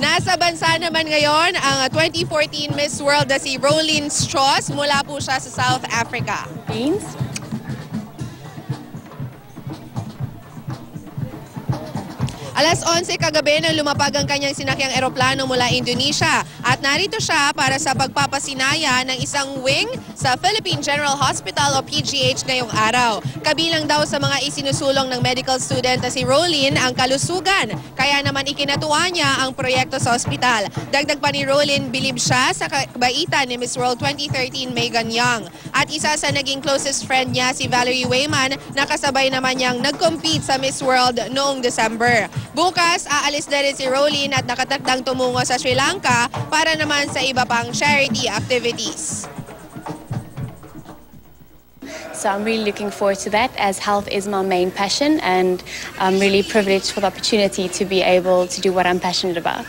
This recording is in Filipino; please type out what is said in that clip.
Nasa bansa naman ngayon ang 2014 Miss World na si Rolyn Strauss. Mula po siya sa South Africa. Beans. Alas 11 kagabi nang lumapag ang kanyang sinakyang eroplano mula Indonesia at narito siya para sa pagpapasinaya ng isang wing sa Philippine General Hospital o PGH ngayong araw. Kabilang daw sa mga isinusulong ng medical student na si Rolyn ang kalusugan, kaya naman ikinatuwa niya ang proyekto sa ospital. Dagdag pa ni Rolyn, bilib siya sa kabaitan ni Miss World 2013 Megan Young. At isa sa naging closest friend niya si Valerie Wayman na kasabay naman niyang nag-compete sa Miss World noong December. Bukas, aalis na rin si Rolyn at nakatakdang tumungo sa Sri Lanka para naman sa iba pang charity activities. So I'm really looking forward to that, as health is my main passion, and I'm really privileged for the opportunity to be able to do what I'm passionate about.